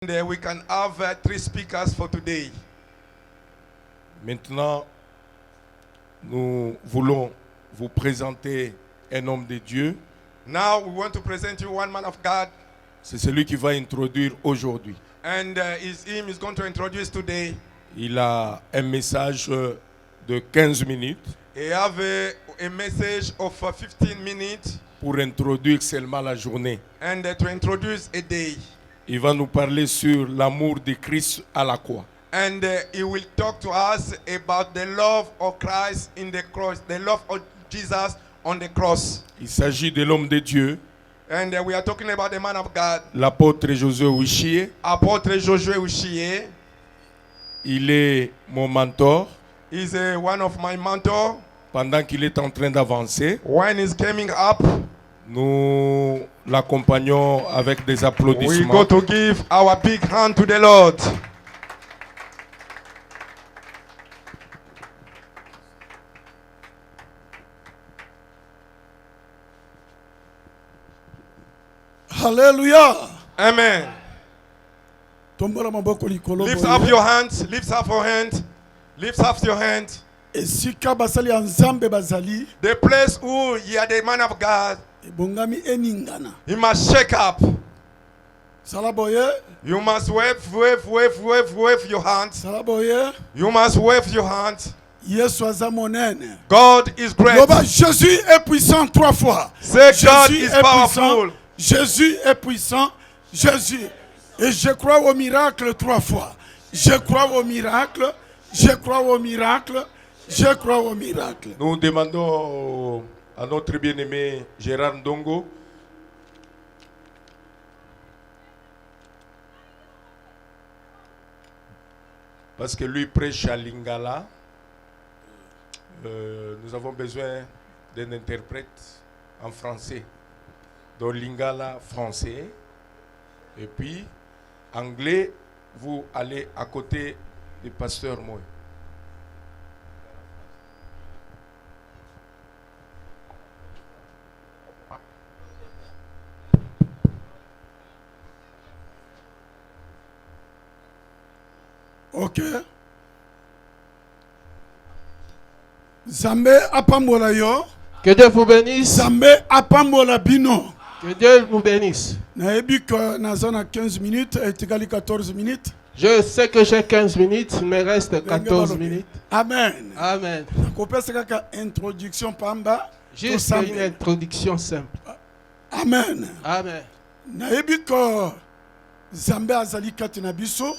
And we can have 3 speakers for today. Maintenant, nous voulons vous présenter un homme de Dieu. Now we want to present you one man of God, C'est celui qui va introduire aujourd'hui. and him is going to introduce today. Il a un message de 15 minutes He have a message of 15 minutes pour introduire seulement la journée. and to introduce a day. Il va nous parler sur l'amour de Christ à la croix. And he will talk to us about the love of Christ in the cross, the love of Jesus on the cross. Il s'agit de l'homme de Dieu, And we are talking about the man of God, l'apôtre Josué Ouchier. Apotre Josué Ouchier. Il est mon mentor. He's one of my mentors. Pendant qu'il est en train d'avancer, When he's coming up, nous l'accompagnons avec des we applaudissements. go to give our big hand to the Lord. Hallelujah. Amen. Tombola maboko likolo Lift boye. up your hands. Lift up your hand. Lift up your hand. Esika basali ya nzambe bazali The place who you are the man of God, ebongami eningana. you must shake up. Sala boye, You must wave your hands. sala boye. You must wave your hands. Yesu aza monene. God is great. Loba Jésus est puissant 3 fois. Say God Jésus is est powerful. puissant. Jésus est puissant. Jésus. Et je crois au miracle 3 fois. Je crois au miracle. Je crois au miracle. Je crois au miracle. Nous demandons à notre bien-aimé Gérard Ndongo parce que lui prêche à Lingala. Nous avons besoin d'un interprète en français. Donc Lingala français. Et puis anglais, vous allez à côté du pasteur Moïse. Ok. Zambe apambola yo. Que Dieu vous bénisse. Zambe apambola bino. Que Dieu vous bénisse. Nayebi que nazana 15 minutes etikali 14 minutes. Je sais que j'ai 15 minutes, il me reste 14 minutes. Amen. Amen. Nakopesa kaka introduction pamba. Juste une introduction simple. Amen. Amen. Nayebi que Zambe azali kati na biso.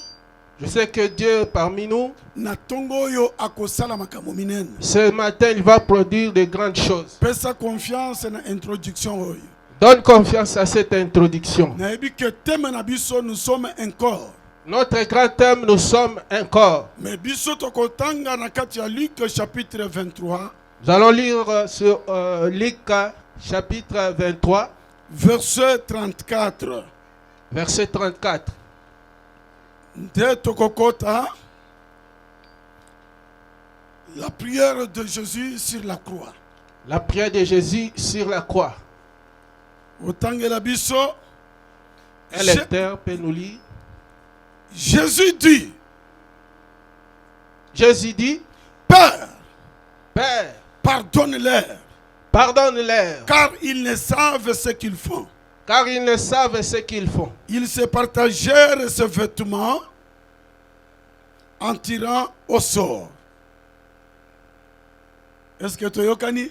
Je sais que Dieu parmi nous, Na tongo yo akosala makambo minene. ce matin, il va produire de grandes choses. Pesa confiance na introduction oyo. Donne confiance à cette introduction. Nayebi que thème na biso nous sommes un corps. Notre grand thème, nous sommes un corps. Mais biso tokotanga na kati ya Luc chapitre 23 Nous allons lire sur Luc chapitre 23, verset 34. verset 34. Nde tokokota la prière de Jésus sur la croix. La prière de Jésus sur la croix. Otangela biso Un lecteur peut nous lire. Jésus dit, Jésus dit, Père, Père, pardonne-leur, pardonne-leur, car ils ne savent ce qu'ils font. car ils ne savent ce qu'ils font. Ils se partagèrent ce vêtement en tirant au sort. Est-ce que Toyokani?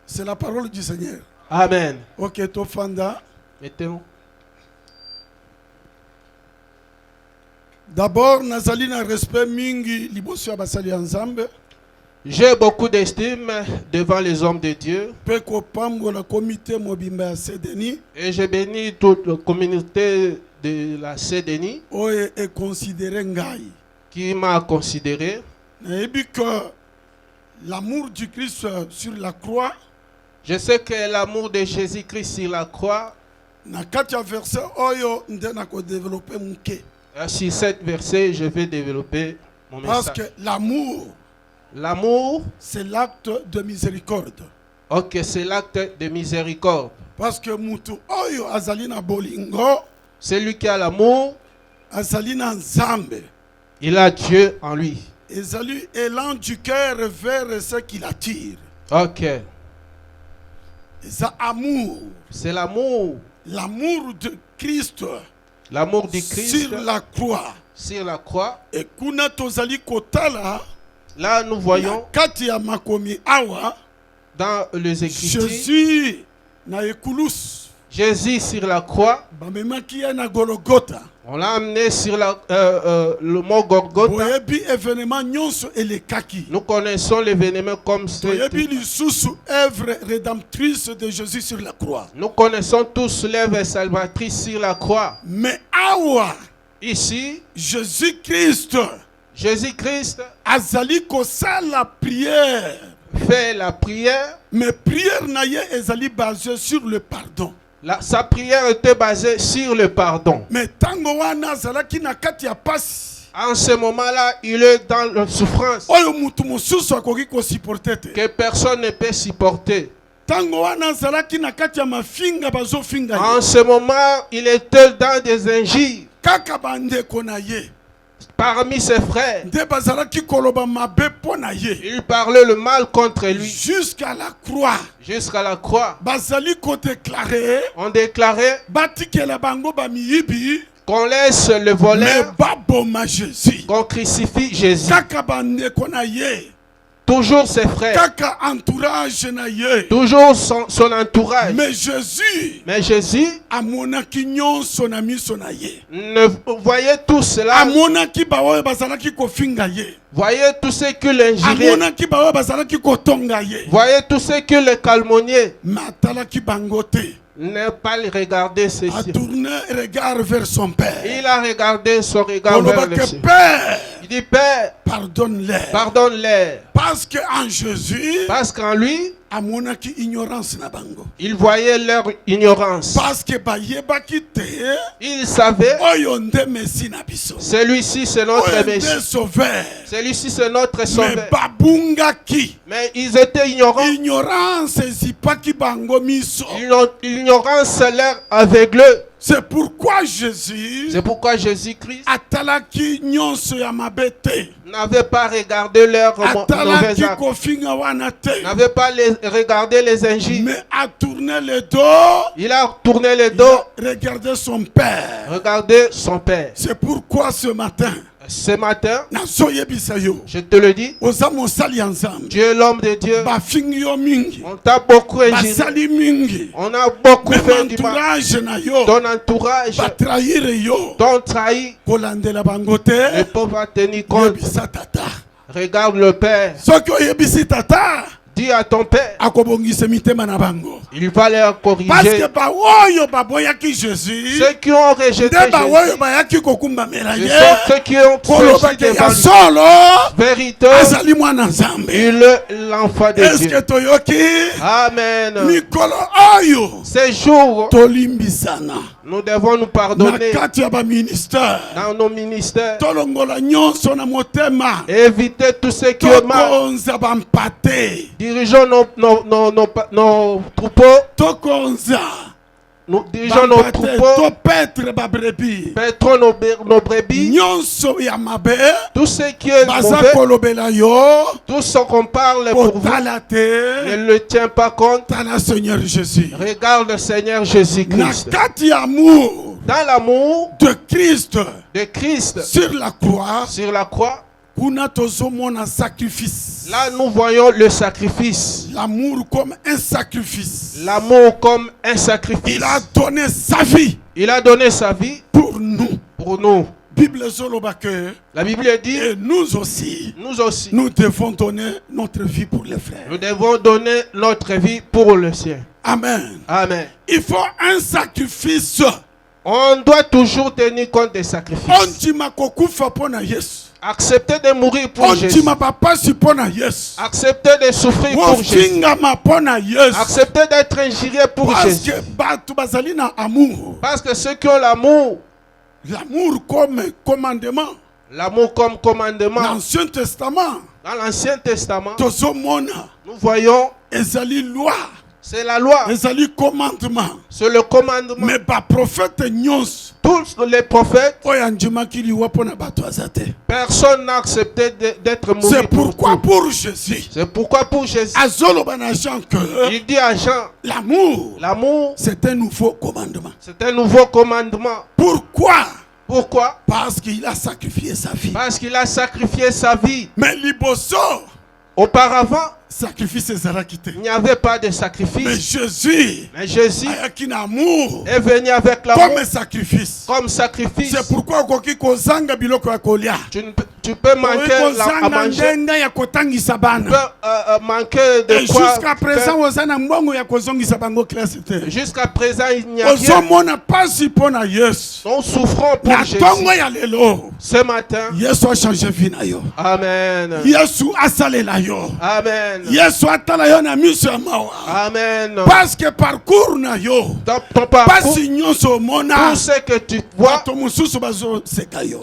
C'est la parole du Seigneur. Amen. Ok, Tofanda. Mettez-vous. D'abord, nazali na respect mingi liboso ya basali ya Nzambe. J'ai beaucoup d'estime devant les hommes de Dieu Pe kopambola comité mobimba ya Sedeni. et je bénis toute la communauté de la CDNI Oye est considéré ngai. qui m'a considéré. Nayebi que l'amour du Christ sur la croix, Je sais que l'amour de Jésus-Christ sur la croix, na kati ya verset oyo nde na ko développer muke. sur cette verset, je vais développer mon Parce message. que l'amour, L'amour, c'est l'acte de miséricorde. ok, c'est l'acte de miséricorde. Parce que mutu oyo azali na bolingo Celui qui a l'amour, azali na nzambe. il a Dieu en lui. Ezali élan du cœur vers ce qui l'attire. Ok. Eza amour. C'est l'amour. L'amour de Christ L'amour du Christ sur la croix. sur la croix. Et kuna tozali kotala Là, nous voyons kati ya makomi awa dans les Écritures, Jésus na ekulus Jésus sur la croix. bamemaki ye na Golgotha. On l'a amené sur le mont Golgotha. Boyebi événement nyonso elekaki. Nous connaissons l'événement comme Boyebi lisusu œuvre rédemptrice de Jésus sur la croix. nous connaissons tous l'œuvre salvatrice sur la croix. Mais awa Ici, Jésus-Christ Jésus-Christ azali kosala prière. fait la prière. Mais prière na ye ezali basée sur le pardon. Sa prière était basée sur le pardon. Mais tango wana azalaki na kati ya pasi. En ce moment-là, il est dans la souffrance Oyo mutu mosusu akoki kosupporter te. que personne ne peut supporter. Tango wana azalaki na kati ya mafinga bazofinga ye. En ce moment, il était dans des injures Kaka bandeko na ye. parmi ses frères. Nde bazalaki koloba mabe mpo na ye. Il parlait le mal contre lui Jusqu'à la croix. jusqu'à la croix. Bazali kodéclarer. On déclarait Batikela bango bamiyibi. qu'on laisse le Mais voleur, baboma Jésus. qu'on crucifie Jésus. Kaka bandeko na ye. Toujours ses frères, Kaka entourage na ye. toujours son entourage. Mais Jésus Mais Jésus amonaki nyonso na miso na ye. ne voyait tout cela, Amonaki baoyo bazalaki kofinga ye. voyait tout ce que l'injuriait, Amonaki baoyo bazalaki kotonga ye. voyait tout ce que le calomniait. Matalaki bango te. Ne pas le regarder A ceci. tourné regard vers son père. Il a regardé son regard vers le Kolobaki ciel. Père, Il dit, Père, pardonne-les. pardonne-les. Parce que en Jésus, Parce qu'en lui, amonaki ignorance na bango. il voyait leur ignorance. Parce que bayebaki te. Il savait, Oyo nde Messi na biso. celui-ci c'est notre Oyo nde Messie. sauveur. Celui-ci c'est notre Mais sauveur. babungaki. Mais ils étaient ignorants. Ignorance ezipaki bango miso. L'ignorance leur aveugle. C'est pourquoi Jésus C'est pourquoi Jésus-Christ atalaki nyonso ya mabe te. n'avait pas regardé leur mauvais Atalaki actes. kofinga wana te. N'avait pas regardé les injures. Mais a tourné le dos. Il a tourné le Il dos, a regardé son père. regardé son père. C'est pourquoi ce matin, Ce matin, nazoyebisa yo, je te le dis, oza mosali ya Nzambe. tu es l'homme de Dieu. Bafingi yo mingi. On t'a beaucoup injurié. Basali mingi. On a beaucoup Même fait du mal. entourage na yo. Ton entourage Batrahir yo. t'ont trahi. Kolandela bango Ne te. peuvent pas tenir compte. Yebisa tata. Regarde le père. Soki oyebisi tata, Dis à ton père. akobongisa mitema na bango. Il va leur Parce corriger. que baoyo baboyaki Jésus. Ceux qui ont rejeté Nde baoyo Jésus, bayaki kokumbamela ce ye. sont ceux qui ont Kolobaki péché ya devant lui. solo. Vérité, Azali mwana Nzambe. il est l'enfant de Est-ce Dieu. que toyoki? Amen. Mikolo oyo Ces jours, tolimbisana nous devons nous na pardonner kati ya baministère. dans nos ministères. Tolongola nyonso na motema. Éviter tout ce qui est mal. Tokonza bampate. Dirigeons nos troupeaux. Tokonza Nous dirigeons nos bampate. troupeaux. Topetre babrebi. Pétrons nos brebis. Nyonso ya mabe. Tout ce qui est Baza mauvais, kolobela yo. tout ce qu'on parle pour vous, Kotala te. ne le tient pas compte. Tala Seigneur Jésus. Regarde le Seigneur Na Jésus-Christ. kati ya amour Dans l'amour de Christ de Christ sur la croix. sur la croix, Kuna tozomona sacrifice. là nous voyons le sacrifice. L'amour comme un sacrifice. L'amour comme un sacrifice. Il a donné sa vie Il a donné sa vie pour nous. pour nous. Bible Zolobake. La Bible dit, Et nous aussi, nous aussi, nous devons donner notre vie pour les frères. nous devons donner notre vie pour le sien. Amen. Amen. Il faut un sacrifice. On doit toujours tenir compte des sacrifices. Ondima kokufa pona Yesu. Accepter de mourir pour Jésus. Ondima papasi pona Yesu. Accepter de souffrir pour Jésus. Wofingama pona Yesu. Accepter d'être injurié pour Parce Jésus. que batu bazali na amour. Parce que ceux qui ont l'amour, L'amour comme commandement. l'amour comme commandement, L'Ancien Testament. dans l'Ancien Testament, Tozomona. nous voyons Ezali loi. C'est la loi. ezali commandement. C'est le commandement. Mais baprofete nyonso Tous les prophètes, oyo andimaki liwa mpo na bato aza te. personne n'a accepté d'être mort. C'est pourquoi pour Jésus C'est pourquoi pour Jésus, azoloba na Jean que il dit à Jean, l'amour l'amour, c'est un nouveau commandement. c'est un nouveau commandement. Pourquoi? Pourquoi? Parce qu'il a sacrifié sa vie. Parce qu'il a sacrifié sa vie. Mais liboso Auparavant, sacrifice ezalaki te. il n'y avait pas de Mais sacrifice. Jésus Mais Jésus ayaki na amour est venu avec l'amour comme sacrifice. comme sacrifice. C'est pourquoi okoki kozanga biloko ya kolia. Tu peux manquer à kozanga manger. ndenge ya kotangisa Tu bana. peux manquer Et de quoi. jusqu'à présent oza na mbongo ya kozongisa bango classe te. Jusqu'à présent, il n'y a rien. Ozomona pasi mpo na Yesu. Nous souffrons pour Na Jésus. ntongo ya lelo Ce matin, Yesu achangé vie na yo. Amen. Yesu asalela yo. Amen. Yesu atala yo na miso ya mawa. Amen. Parce que parcours na yo Dans ton parcours, pasi nyonso omona tout ce que tu vois, bato mosusu bazoseka yo.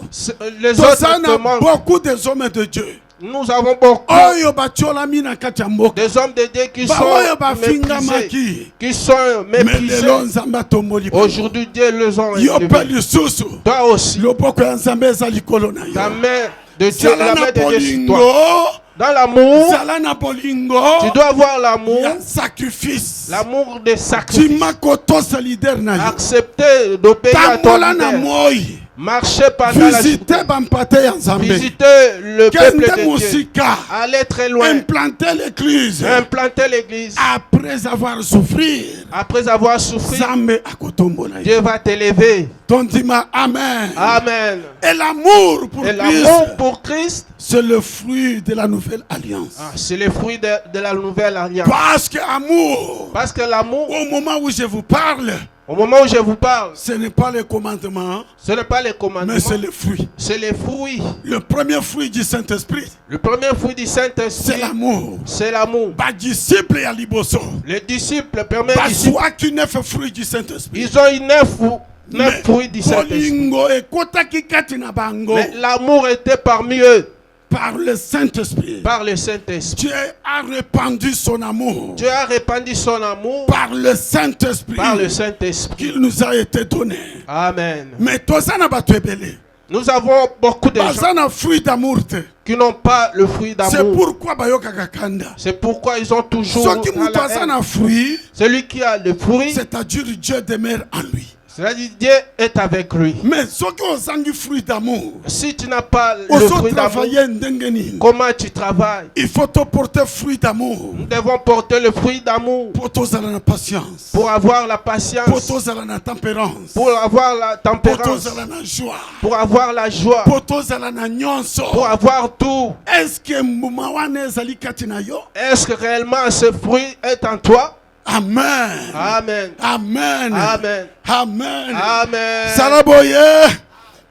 les Toza autres na te manquent. beaucoup des hommes de Dieu Nous avons beaucoup oyo batiolami na kati ya mboka des hommes de Dieu qui ba sont oyo méprisés. bafingamaki. Qui sont Mais méprisés. lelo nzambe atomboli bango. Aujourd'hui, Dieu les a Yo mpe élevés. lisusu Toi aussi, loboko ya nzambe eza likolo na ta yo. main de Dieu, Zala la na main de Dieu sur toi. bolingo, Dans l'amour, zala na bolingo tu dois avoir l'amour, ya sacrifice. l'amour des sacrifices. Tima kotosa leader na yo. Accepter d'obéir à ton Tambola na leader. moi. Marcher pendant la Visiter journée. bampate ya nzambe. Visiter le peuple Kende de Dieu. mosika. Aller très loin. Implanter l'église. Implanter l'église. Après avoir souffrir, Après avoir souffert, Nzambe akotombola yo. Dieu va t'élever. Tondima amen. Amen. Et l'amour pour Et Christ, l'amour pour Christ, c'est le fruit de la nouvelle alliance. c'est le fruit de la nouvelle alliance. Parce que amour, Parce que l'amour, au moment où je vous parle, au moment où je vous parle, ce n'est pas le commandement, ce n'est pas les mais commandements, c'est le fruit. c'est les fruits. Le premier fruit du Saint-Esprit, Le premier fruit du c'est Saint-Esprit, l'amour. c'est l'amour. Ba disciple ya liboso. Les disciples, le premier disciple, Bazwa qui neuf fruits du Saint-Esprit. ils ont eu neuf fruits du Saint-Esprit. Bolingo ekotaki kati na bango Mais l'amour était parmi eux par le Saint-Esprit. par le Saint-Esprit. Dieu a répandu son amour Dieu a répandu son amour par le Saint-Esprit par le Saint-Esprit. qu'il nous a été donné. Amen. Mais toza na bato ebele. Nous avons beaucoup de gens Baza na fruit d'amour te. qui n'ont pas le fruit C'est d'amour. pourquoi bayokaka kanda. C'est pourquoi ils ont toujours Soki à mutu la aza haine. na fruit, Celui qui a le fruit, c'est-à-dire Dieu demeure en lui. c'est-à-dire Dieu est avec lui. Mais soki ozangi fruit d'amour, Si tu n'as pas le ozo fruit d'amour, travailler ndenge nini? comment tu travailles? Il faut te porter fruit d'amour Nous devons porter le fruit d'amour pour tozala na patience, pour avoir la pour patience, tozala na tempérance, pour avoir la pour tempérance, tozala na joie, pour avoir la joie, pour tozala na nyonso. pour avoir tout. Est-ce que mbuma wana ezali kati na yo? Est-ce que réellement ce fruit est en toi? Amen. Amen. Amen. Amen. Amen. Amen. Salaboye.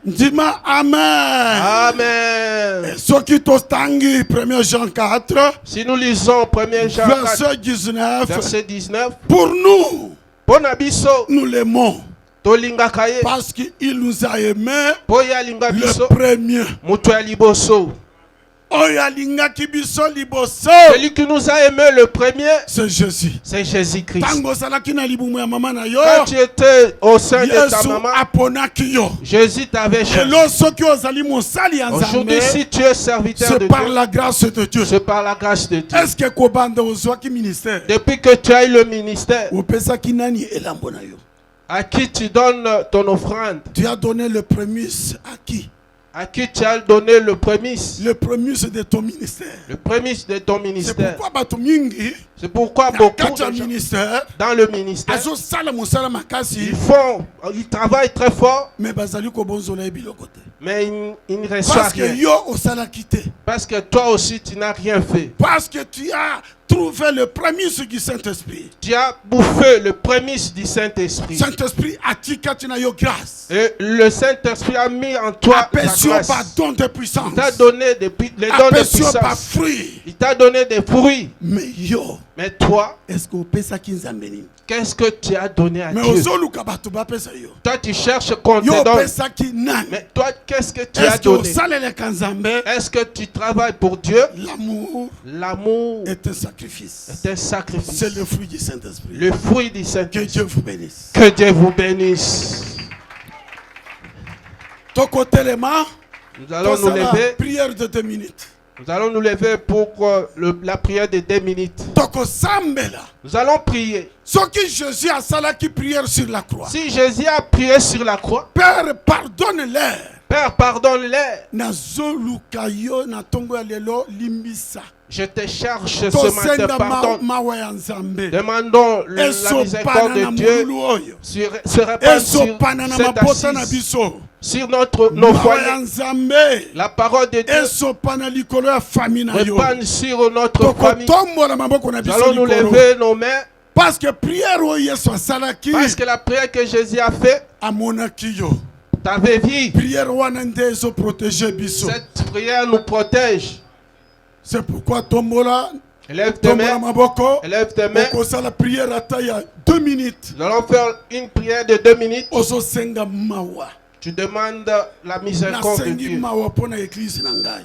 Ndima amen. Amen. Soki tostangi 1 Jean 4, Si nous lisons 1 Jean 4, verset 19, verset 19, pour nous, Pona biso nous l'aimons tolingaka ye, parce qu'il nous a aimés po ye alinga biso le premier. moto ya liboso. Oyo alingaki biso liboso, Celui qui nous a aimé le premier, c'est Jésus. c'est Jésus-Christ. Tango ozalaki na libumu ya mama na yo, Quand tu étais au sein de ta Yesu maman, aponaki yo. Jésus t'avait choisi. Elo soki ozali mosali ya Aujourd'hui, Nzambe, si tu es serviteur de c'est par Dieu, la grâce de Dieu. c'est par la grâce de Dieu. Est-ce que kobanda ozwaki ministère? Depuis que tu as eu le ministère, Opesaki nani elambo na yo? à qui tu donnes ton offrande, Tu as donné le prémisse à qui? à qui tu as donné le prémisse, Le prémisse de ton ministère. le prémisse de ton C'est ministère. pourquoi bato mingi C'est pourquoi na beaucoup kati ya de gens ministère dans le ministère, azosala mosala makasi ils travaillent très fort, mais bazali kobonzola ye biloko te. mais ils ne reçoivent Parce que rien. yo osalaki te. Parce que toi aussi, tu n'as rien fait. Parce que tu as trouvé le prémisse du Saint-Esprit. Tu as bouffé le prémisse du Saint-Esprit. Saint-Esprit atikati na yo grâce. Et le Saint-Esprit a mis en toi la Apesio grâce. par don de puissance. Il t'a donné les dons de Apesio par puissance. fruit. Il t'a donné des fruits. Mais yo, Mais toi, est-ce que opesaki nzambe nini? Qu'est-ce que tu as donné à Mais Dieu? ozoluka bato bapesa yo. Toi, tu cherches qu'on Yo te donne. opesaki nani? Mais toi, qu'est-ce que tu as Est-ce que donné? osaleleka Nzambe? Est-ce que tu travailles pour Dieu? L'amour L'amour est un sacrifice. est un sacrifice. C'est le fruit du Saint-Esprit. Le fruit du Que Saint-Esprit. Dieu vous bénisse. Que Dieu vous bénisse. Tokotelema, Nous allons nous lever. prière de 2 minutes. Nous allons nous lever pour la prière de 2 minutes. Tokosambela. Nous allons prier. Ce que Jésus a salaki prière sur la croix. Si Jésus a prié sur la croix, Père, pardonne-leur. Père, pardonne-les. Nazoluka yo na tongo ya lelo limbisa. Je te cherche ce matin, Tosenga pardon. mawa ya Nzambe. Demandons la miséricorde de Dieu se répand sur Esopana na cette mabota na assise, biso. sur nos Mawa ya foyers. Nzambe. La parole de Dieu Esopana likolo ya famille na yo. répand sur notre famille. Tokotombola maboko na Nous biso allons nous likolo. lever nos mains Parce que prière oyo Yesu asalaki parce que la prière que Jésus a fait amonaki yo. t'avait vu. Prière wana nde ezo protéger biso. Cette prière nous protège. C'est pourquoi tombola Élève tes tombola mains. maboko. Élève tes mains. Okosala prière ata ya 2 minutes. Nous allons faire une prière de 2 minutes. Ozosenga mawa. Tu demandes la miséricorde de Nasengi Dieu. mawa pona église na ngai.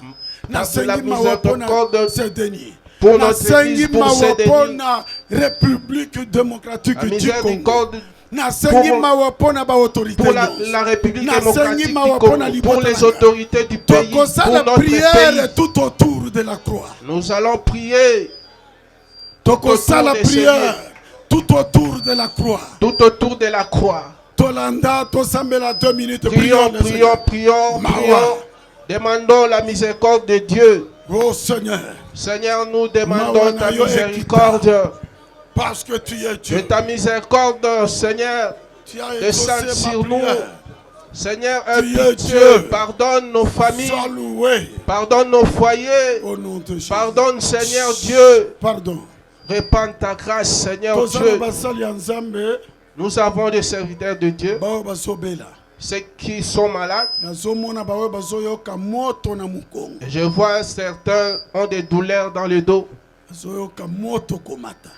La Nasengi mawa pona miséricorde Sedeni. pour notre Nasengi église, pour mawa Sedeni. pona République démocratique La du Congo. miséricorde Nasengi pour- mawa pona ba autorité. pour la République Nasengi démocratique du mawa Congo, pona pour libota les na ngai. autorités du pays, pour Tokosala notre prière pays. tout autour de la croix. Nous allons prier Tokosala autour des prière tout autour de la croix. tout autour de la croix. Tolanda tosambela 2 minutes. Prions, le prions, Seigneur. prions, Mawa. prions. Demandons la miséricorde de Dieu. Oh Seigneur, Seigneur, nous demandons Mawa ta na yo miséricorde. parce que tu es De Dieu. ta miséricorde, Seigneur, Tu as descends exaucé sur ma nous. prière. Seigneur, Tu es pitié, Dieu. pardonne nos familles, Sois loué pardonne nos foyers, au nom de Jésus. pardonne, Seigneur Dieu. Pardon. Répands ta grâce, Seigneur Tozala Dieu. basali ya Nzambe Nous avons des serviteurs de Dieu, bao bazobela. ceux qui sont malades. Nazomona bawe bazoyoka moto na mukongo. Je vois certains ont des douleurs dans le dos. Bazoyoka moto komata.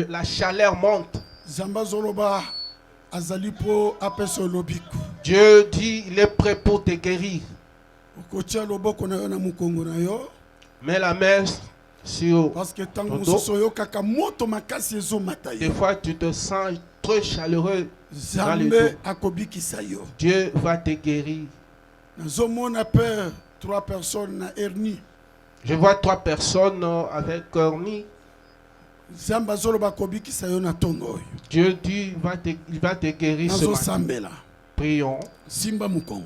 La chaleur monte. Zamba zoloba azali po apesa lobiko. Dieu dit, il est prêt pour te guérir. Okotia loboko na yo na mukongo na yo. Mets la main sur... Parce que tango Ton dos. mosusu oyokaka moto makasi ezomata Des yo. fois, tu te sens très chaleureux. Dans le Nzambe dos. akobikisa yo. Dieu va te guérir. Nazomona pe 3 personnes na hernie. Je vois 3 personnes avec hernie. Nzambe azoloba akobikisa yo na tongo oyo. Dieu dit, il va te guérir ce matin. Nazosambela. Prions. Simba mukongo.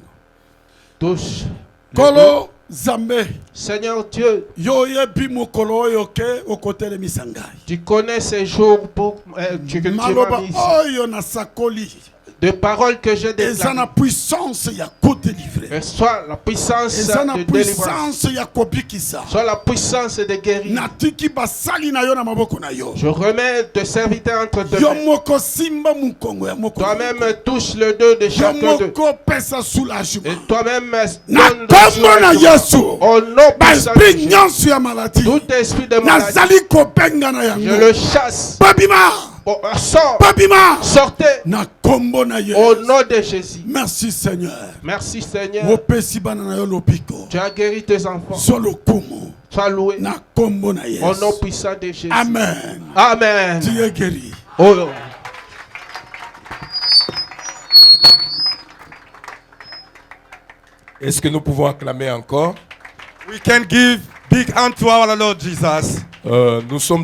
Touche. le dos. Kolo Zambe. Seigneur Dieu, Yo yebi mokolo oyo ke okotelemisa ngai. tu connais ces jours pour, que tu Maloba m'as mis. oyo na sakoli. De paroles que j'ai Eza na déclarées. puissance ya kodélivrer. Soit la puissance Eza na de délivrance. puissance ya kobikisa. Soit la puissance de guérir. Natiki basali na yo na maboko na yo. Je remets tes serviteurs entre tes Yo mains. moko simba mukongo ya moko. Toi-même touche le dos de Yo chacun d'eux. moko pesa soulagement. Et toi-même Na donne kombo na Yesu. au nom puissant de Esprit Jésus. nyonso ya maladie. Tout esprit de maladie, Nazali kobenga na je yango. le chasse. Babima. Sors, Babima. sortez Na kombo na au Yesu. nom de Jésus. Merci Seigneur. Merci Seigneur. Opesi bana na yo lobiko. Tu as guéri tes enfants. Solo kumu. Sois loué Na kombo na au nom Yesu. puissant de Jésus. Amen. Amen. Tu es guéri. Oh. Est-ce que nous pouvons acclamer encore? We can give big hand to our Lord Jesus. Nous sommes